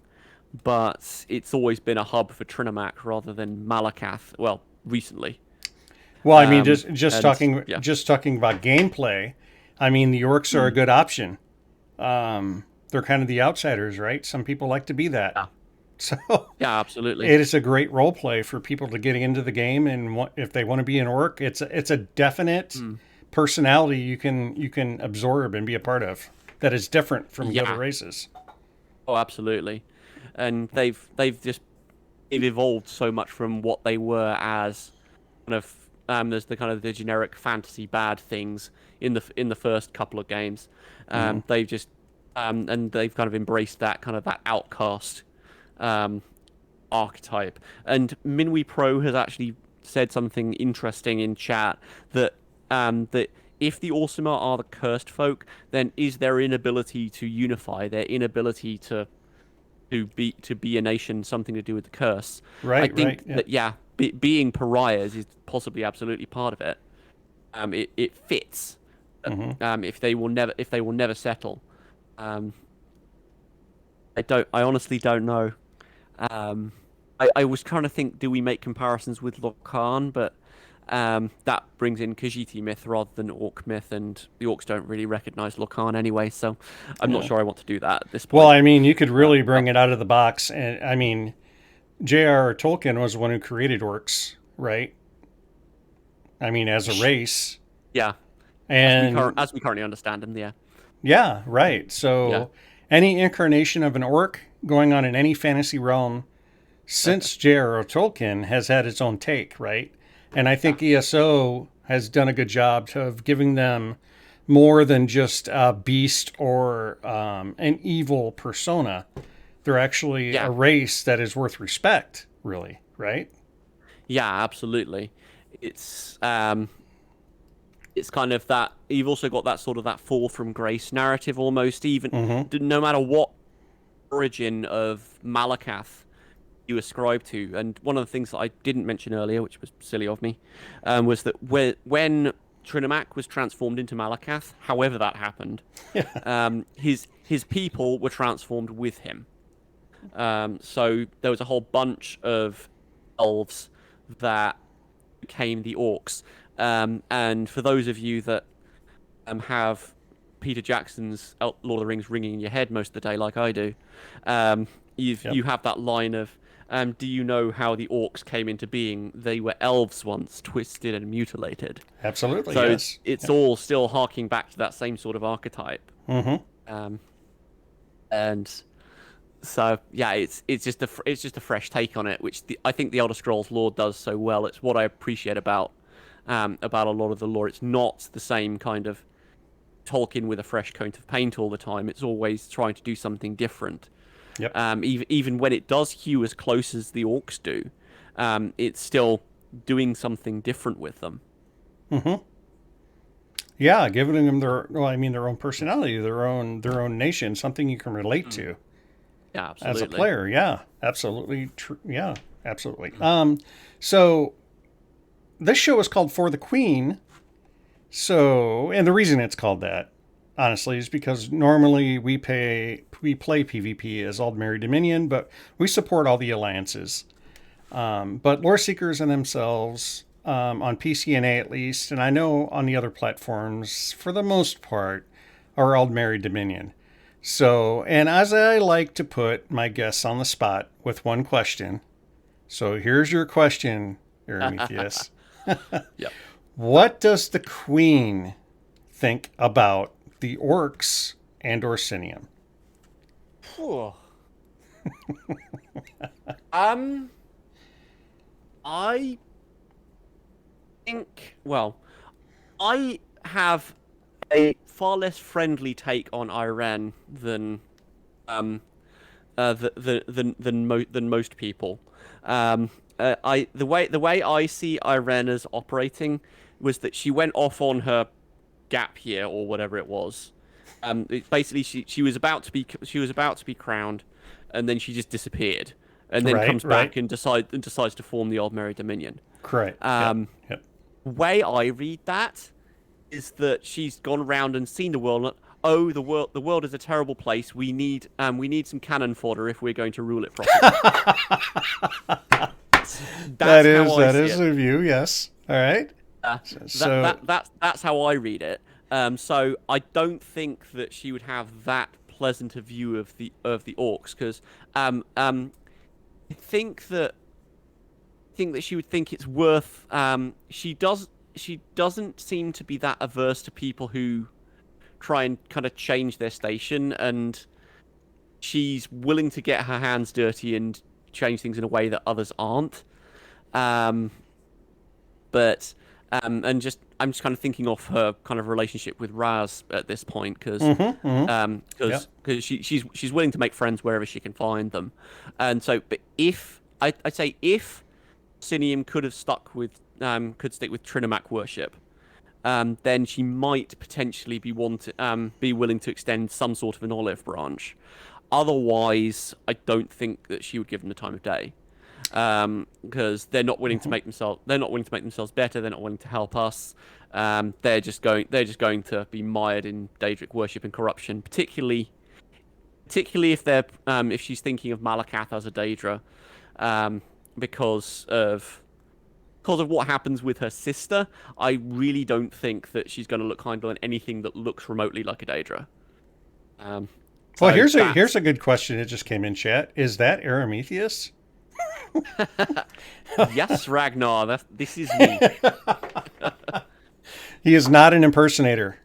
But it's always been a hub for Trinomac rather than Malakath. Well, recently. Well, I mean, just Yeah, just talking about gameplay. I mean, the orcs are a good option. They're kind of the outsiders, right? Some people like to be that. yeah, So yeah, absolutely. it is a great role play for people to get into the game, and if they want to be an orc, it's a definite personality you can absorb and be a part of that is different from the other Yeah, races. oh, absolutely. And they've evolved so much from what they were as kind of there's the kind of the generic fantasy bad things in the first couple of games. They've just and they've kind of embraced that outcast um, archetype. And Minwi Pro has actually said something interesting in chat that if the Orsimer are the cursed folk, then is their inability to unify, their inability to be a nation something to do with the curse? I Right, right, think yeah. that yeah, being pariahs is possibly absolutely part of it. It fits. If they will never settle. Um, I honestly don't know. Um, I was trying to think, do we make comparisons with Lokan? But that brings in Khajiit myth rather than Orc myth, and the Orcs don't really recognize Lokan anyway, so I'm not Yeah. sure I want to do that at this Well, point. I mean, you could But, really bring it out of the box, and I mean, J.R.R. Tolkien was the one who created orcs, right? I mean, as a race, yeah, and as we currently understand them, yeah, yeah, right. yeah, So, any incarnation of an orc going on in any fantasy realm since J.R.R. Tolkien has had its own take, right? And I yeah, think ESO has done a good job of giving them more than just a beast or an evil persona. They're actually a yeah, race that is worth respect, really, right? yeah, absolutely. It's um, it's kind of that you've also got that sort of that fall from grace narrative almost, even Mm-hmm. no matter what origin of Malakath you ascribe to. And one of the things that I didn't mention earlier, which was silly of me, was that when Trinomac was transformed into Malakath, however that happened, his people were transformed with him. So there was a whole bunch of elves that became the orcs. And for those of you that have Peter Jackson's Lord of the Rings ringing in your head most of the day, like I do, Yep. you have that line of, "Do you know how the orcs came into being? They were elves once, twisted and mutilated." Absolutely, So yes. it's Yep. all still harking back to that same sort of archetype. Mm-hmm. Um, and so yeah, it's just a fresh take on it, which I think the Elder Scrolls lore does so well. It's what I appreciate about a lot of the lore. It's not the same kind of Tolkien with a fresh coat of paint all the time. It's always trying to do something different. Yep. Even when it does hew as close as the orcs do, it's still doing something different with them. Mm-hmm. Yeah, giving them their well, I mean, their own personality, their own nation, something you can relate Mm. to Yeah, as a absolutely. player. Yeah, absolutely. Yeah, absolutely. So this show is called For the Queen. So, and the reason it's called that, honestly, is because normally we play PvP as Aldmeri Dominion, but we support all the alliances. But Loreseekers in themselves, on PCNA at least, and I know on the other platforms, for the most part, are Aldmeri Dominion. So, and as I like to put my guests on the spot with one question, so here's your question, Aramithius. Yep. What does the Queen think about the orcs and Orsinium? Phew. um, I think. Well, I have a far less friendly take on Iran than than most people. I the way I see Iran as operating was that she went off on her gap year or whatever it was. Basically, she was about to be crowned, and then she just disappeared, and then Right, comes back right. and decides to form the Aldmeri Dominion. Correct. Yep. Um, Yep. Way I read that is that she's gone around and seen the world. And, oh, the world is a terrible place. We need some cannon fodder if we're going to rule it properly. That's how I That see is it. a view. Yes. All right. So That's how I read it. So I don't think that she would have that pleasant a view of the orcs because I think that she would think it's worth. She doesn't seem to be that averse to people who try and kind of change their station, and she's willing to get her hands dirty and change things in a way that others aren't. Um, but and just I'm just kind of thinking of her kind of relationship with Raz at this point because mm-hmm, mm-hmm. Yep. she's willing to make friends wherever she can find them, and so but if I'd say if Orsinium could stick with Trinomac worship, then she might potentially be willing to extend some sort of an olive branch. Otherwise, I don't think that she would give them the time of day, because they're not willing to make themselves better. They're not willing to help us. They're just going to be mired in Daedric worship and corruption, particularly if she's thinking of Malakath as a Daedra, because of what happens with her sister. I really don't think that she's going to look kindly on anything that looks remotely like a Daedra. Well, So here's a good question. It just came in chat. Is that Aramithius? yes, Ragnar. This is me. He is not an impersonator.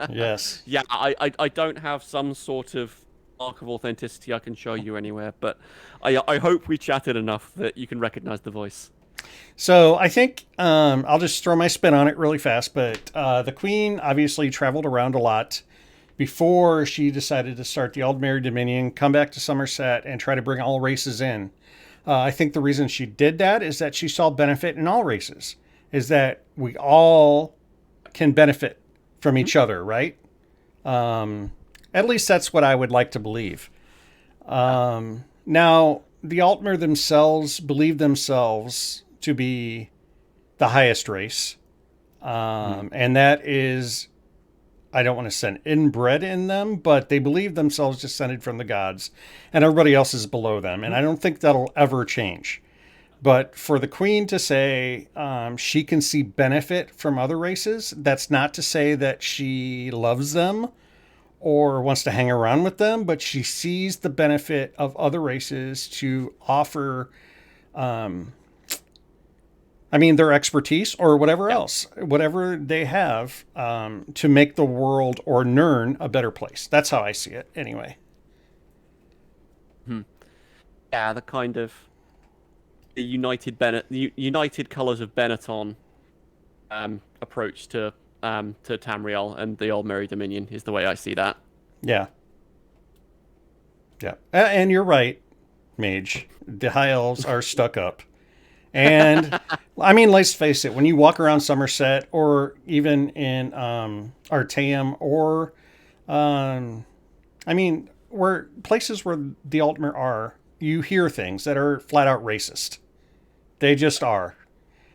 Yes. Yeah, I don't have some sort of mark of authenticity I can show you anywhere, but I hope we chatted enough that you can recognize the voice. So I think I'll just throw my spin on it really fast. But the Queen obviously traveled around a lot before she decided to start the Aldmeri Dominion, come back to Somerset, and try to bring all races in. I think the reason she did that is that she saw benefit in all races, is that we all can benefit from each other, right? At least that's what I would like to believe. Now, the Altmer themselves believe themselves to be the highest race. And that is, I don't want to say inbred in them, but they believe themselves descended from the gods, and everybody else is below them. And I don't think that'll ever change. But for the Queen to say she can see benefit from other races, that's not to say that she loves them or wants to hang around with them, but she sees the benefit of other races to offer, their expertise or whatever else, whatever they have to make the world or Nirn a better place. That's how I see it, anyway. Yeah, the kind of the United Colors of Benetton approach to Tamriel and the Aldmeri Dominion is the way I see that. Yeah. Yeah. And you're right, Mage. The High Elves are stuck up. And, let's face it, when you walk around Somerset or even in Artaeum or, where places where the Altmer are, you hear things that are flat out racist. They just are.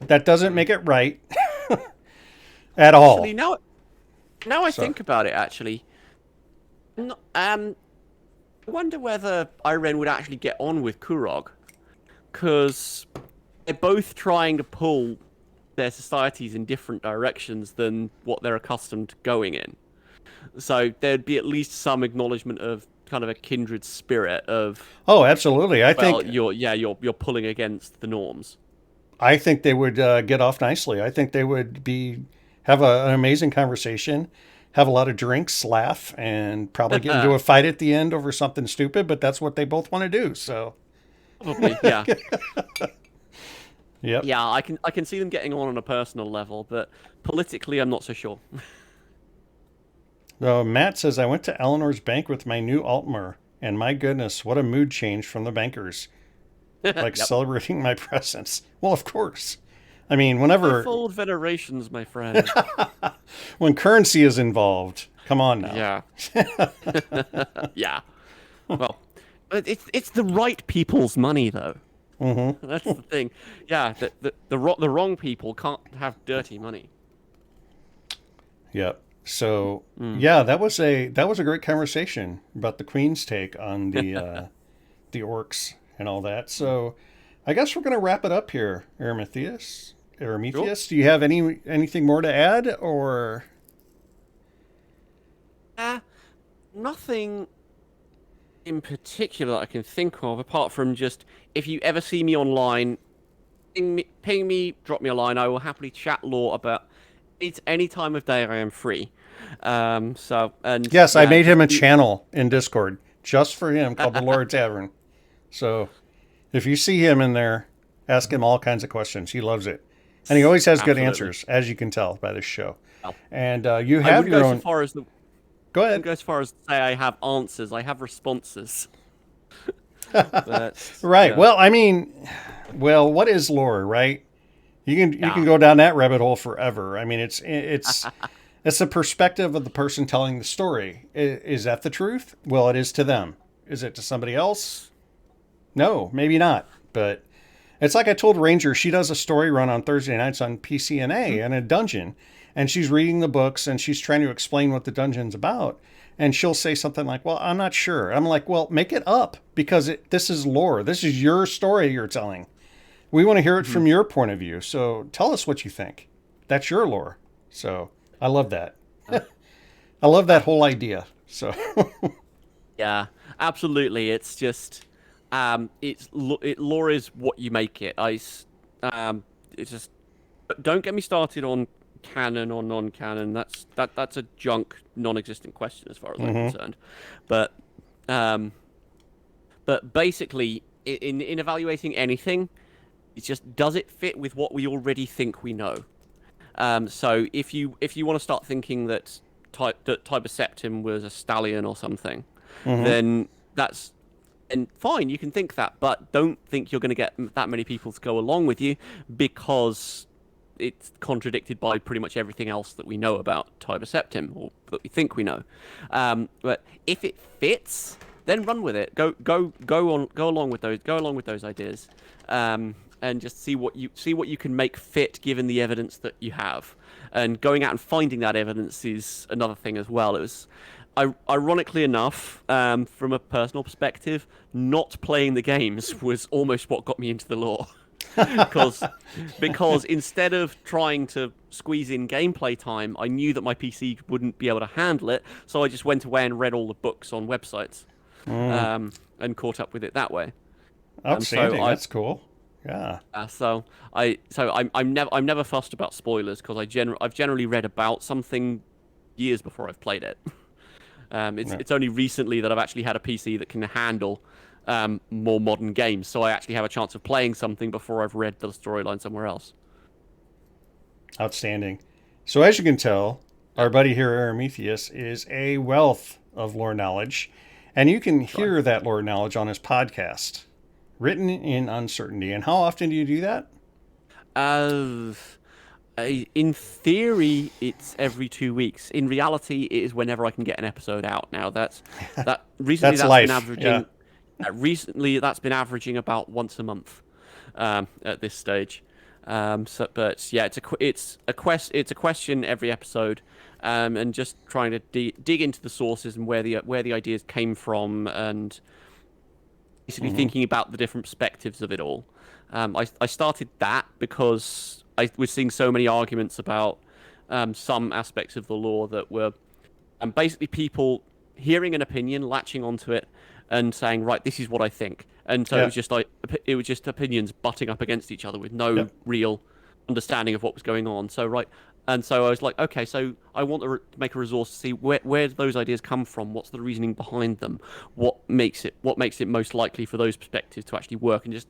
That doesn't make it right at all. Actually, Now I So, think about it, actually, I wonder whether Iren would actually get on with Kurog, because they're both trying to pull their societies in different directions than what they're accustomed to going in. So there'd be at least some acknowledgement of kind of a kindred spirit of, oh, absolutely. well, you're pulling against the norms. I think they would get off nicely. I think they would have an amazing conversation, have a lot of drinks, laugh, and probably get into a fight at the end over something stupid. But that's what they both want to do. So, Probably, yeah. yep. Yeah, I can see them getting on a personal level, but politically, I'm not so sure. Matt says, I went to Eleanor's bank with my new Altmer, and my goodness, what a mood change from the bankers. Like Yep. celebrating my presence. Well, of course. I mean, whenever Fold venerations, my friend. when currency is involved, come on now. Yeah. Yeah. Well, it's the right people's money, though. Mm-hmm. That's the thing. Yeah, the wrong people can't have dirty money. Yep. So yeah, that was a great conversation about the Queen's take on the orcs and all that. So I guess we're gonna wrap it up here, Aramithius. Sure. Aramithius, do you have anything more to add, or Uh, Nothing in particular that I can think of, apart from just if you ever see me online, ping me, drop me a line. I will happily chat lore about it any time of day I am free. So and yes, I yeah, made him just a channel in Discord just for him called the Lord Tavern. So if you see him in there, ask him all kinds of questions. He loves it, and he always has good absolutely. answers, as you can tell by this show. Well, And you I have wouldn't your go so own. far as Go wouldn't ahead. go as far as to say I have answers. I have responses. But Right. yeah, Well, I mean, well, what is lore, right? You can yeah, go down that rabbit hole forever. I mean, it's the perspective of the person telling the story. Is that the truth? Well, it is to them. Is it to somebody else? No, maybe not. But it's like I told Ranger, she does a story run on Thursday nights on PCNA in a dungeon, and she's reading the books and she's trying to explain what the dungeon's about. And she'll say something like, "Well, I'm not sure." I'm like, "Well, make it up because this is lore. This is your story you're telling. We want to hear it mhm. from your point of view. So tell us what you think. That's your lore." So I love that. Uh, I love that whole idea. So Yeah, absolutely. It's just, lore is what you make it. It's just, don't get me started on canon or non-canon. That's a junk, non-existent question as far as I'm mhm. concerned. But, um, but basically, in evaluating anything, it's just does it fit with what we already think we know? So if you want to start thinking that Tiber Septim was a stallion or something, Mhm. then that's and fine, you can think that, but don't think you're going to get that many people to go along with you because it's contradicted by pretty much everything else that we know about Tiber Septim or that we think we know. But if it fits, then run with it. Go along with those ideas. And just see what you can make fit given the evidence that you have. And going out and finding that evidence is another thing as well. It was, ironically enough, from a personal perspective, not playing the games was almost what got me into the lore. because because instead of trying to squeeze in gameplay time, I knew that my PC wouldn't be able to handle it, so I just went away and read all the books on websites, Mm. and caught up with it that way. So Outstanding. I That's cool. Yeah. I'm never fussed about spoilers because I've generally read about something years before I've played it. It's Yeah. it's only recently that I've actually had a PC that can handle more modern games, so I actually have a chance of playing something before I've read the storyline somewhere else. Outstanding. So as you can tell, our buddy here, Aramithius, is a wealth of lore knowledge, and you can Try. hear that lore knowledge on his podcast, Written in Uncertainty. And how often do you do that? Uh, in theory, it's every 2 weeks. In reality, it is whenever I can get an episode out. Now that recently That's that's been life. Yeah. averaging. Recently, that's been averaging about once a month, at this stage. But yeah, it's a question every episode. and just trying to dig into the sources and where the ideas came from, and basically thinking about the different perspectives of it all. I started that because I was seeing so many arguments about some aspects of the law that were basically people hearing an opinion, latching onto it, and saying, "Right, this is what I think." And so Yeah. it was just opinions butting up against each other with no Yep. real understanding of what was going on. So right, and so I was like, okay, so I want to make a resource to see where do those ideas come from, what's the reasoning behind them, what makes it most likely for those perspectives to actually work, and just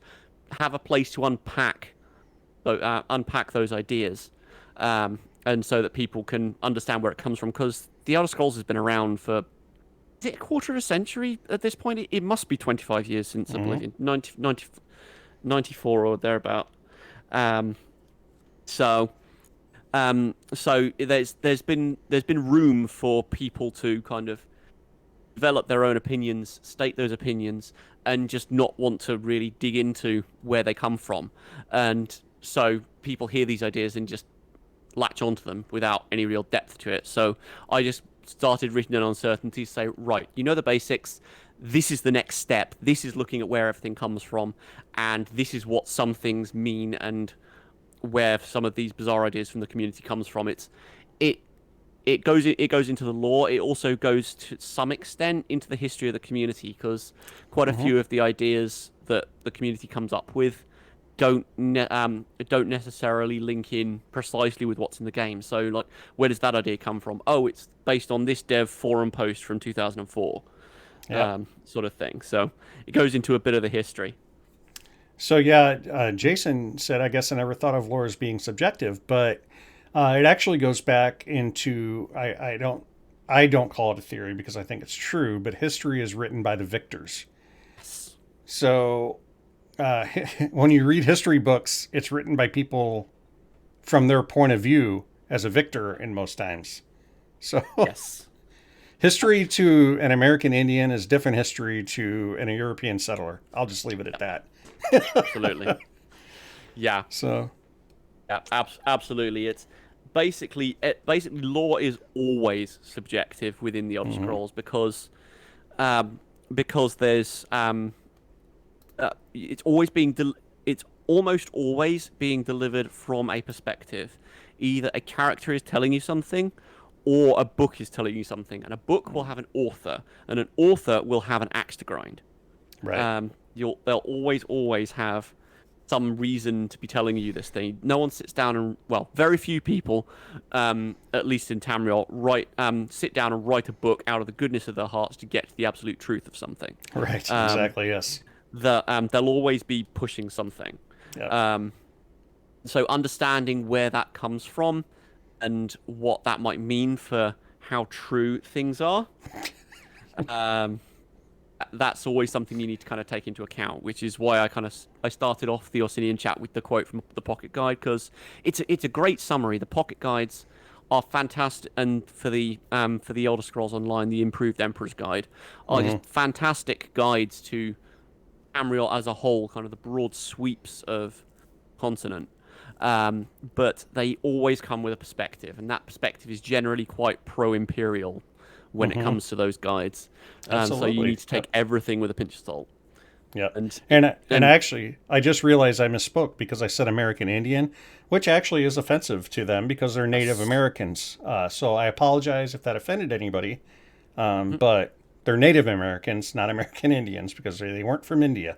have a place to unpack those ideas, and so that people can understand where it comes from. Because the Elder Scrolls has been around for, is it a quarter of a century at this point? It must be 25 years since Oblivion, 94 or thereabout. Um, so so there's been room for people to kind of develop their own opinions, state those opinions, and just not want to really dig into where they come from. And so people hear these ideas and just latch onto them without any real depth to it. So I just started written in uncertainty to say, right, you know the basics. This is the next step. This is looking at where everything comes from, and this is what some things mean, and where some of these bizarre ideas from the community comes from. It it goes into the lore. It also goes to some extent into the history of the community, because quite a few of the ideas that the community comes up with don't necessarily link in precisely with what's in the game. So, like, where does that idea come from? Oh, it's based on this dev forum post from 2004, Yeah. sort of thing. So it goes into a bit of the history. So yeah, Jason said, I guess I never thought of lore as being subjective, but it actually goes back into I don't call it a theory because I think it's true, but history is written by the victors. So when you read history books, it's written by people from their point of view as a victor in most times. So Yes, history to an American Indian is different history to an European settler. I'll just leave it at that. absolutely. Yeah, So yeah, absolutely. It's basically lore is always subjective within the Elder Scrolls, because there's it's almost always being delivered from a perspective. Either a character is telling you something, or a book is telling you something, and a book will have an author, and an author will have an axe to grind. right. They'll always have some reason to be telling you this thing. No one sits down and, well, very few people, at least in Tamriel, sit down and write a book out of the goodness of their hearts to get to the absolute truth of something. Right. Exactly. Yes. They'll always be pushing something. Yeah. So understanding where that comes from and what that might mean for how true things are, that's always something you need to kind of take into account, which is why I started off the Orsinium chat with the quote from the Pocket Guide, because it's a great summary. The Pocket Guides are fantastic, and for the Elder Scrolls Online, the Improved Emperor's Guide are just fantastic guides to Tamriel as a whole, kind of the broad sweeps of continent. But they always come with a perspective, and that perspective is generally quite pro-imperial when it comes to those guides. So you Absolutely. need to take everything with a pinch of salt. Yeah. And And actually, I just realized I misspoke because I said American Indian, which actually is offensive to them because they're Native Americans. So I apologize if that offended anybody. But they're Native Americans, not American Indians, because they weren't from India.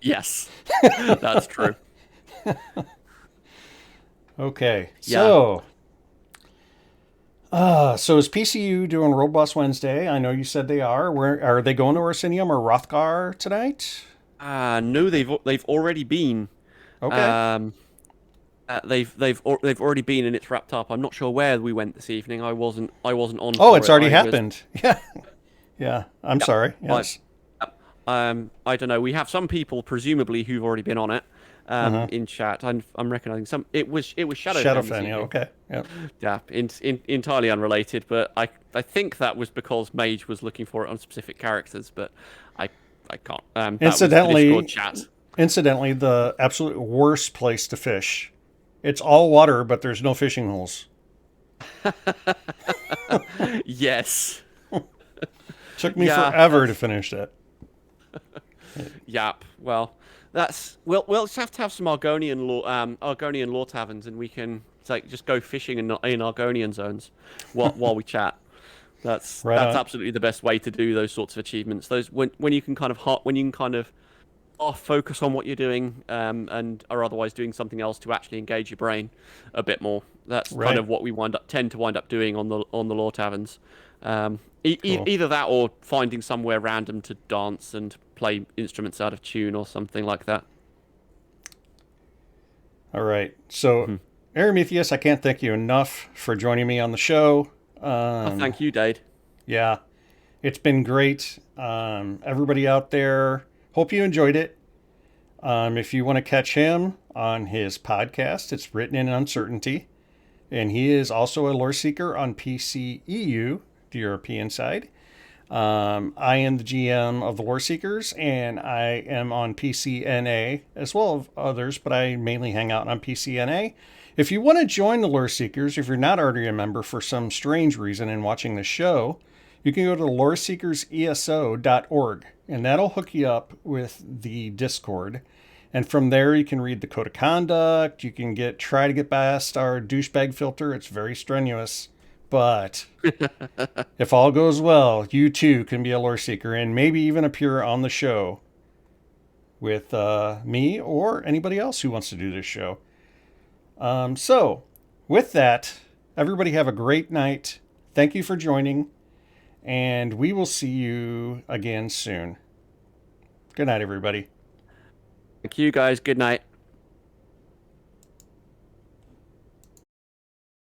yes, that's true. Okay. Yeah. So is PCU doing Road Boss Wednesday? I know you said they are. Where are they going to Orsinium or Rothgar tonight? No, they've already been. Okay. They've already been, and it's wrapped up. I'm not sure where we went this evening. I wasn't on. Oh, for it's it. already I was- happened. Yeah. Yeah. I'm sorry. Yes. I don't know. We have some people presumably who've already been on it. In chat, I'm recognizing some. It was Shadowfen. Shadowfen. Yeah. Okay. Yep. Yeah, entirely unrelated, but I think that was because Mage was looking for it on specific characters, but I can't. That was the Incidentally, Discord chat. Incidentally, the absolute worst place to fish. It's all water, but there's no fishing holes. Yes. Took me Yeah. forever to finish that. Yep. Well, we'll just have to have some Argonian law taverns, and we can like just go fishing in Argonian zones while we chat. Right That's on. absolutely the best way to do those sorts of achievements. Those when you can kind of off focus on what you're doing, and are otherwise doing something else to actually engage your brain a bit more. That's kind Right. of what we tend to wind up doing on the law taverns. Cool. Either that or finding somewhere random to dance and play instruments out of tune or something like that. All right. So, Mhm. Aramithius, I can't thank you enough for joining me on the show. Oh, thank you, Dade. Yeah, it's been great. Everybody out there, hope you enjoyed it. If you want to catch him on his podcast, it's Written in Uncertainty. And he is also a lore seeker on PCEU, the European side. I am the GM of the Loreseekers, and I am on PCNA as well as others, but I mainly hang out on PCNA. If you want to join the Loreseekers, if you're not already a member for some strange reason and watching the show, you can go to loreseekerseso.org, and that'll hook you up with the Discord. And from there, you can read the code of conduct. You can try to get past our douchebag filter. It's very strenuous, but if all goes well, you too can be a lore seeker and maybe even appear on the show with me or anybody else who wants to do this show. So, with that, everybody have a great night. Thank you for joining, and we will see you again soon. Good night, everybody. Thank you, guys. Good night.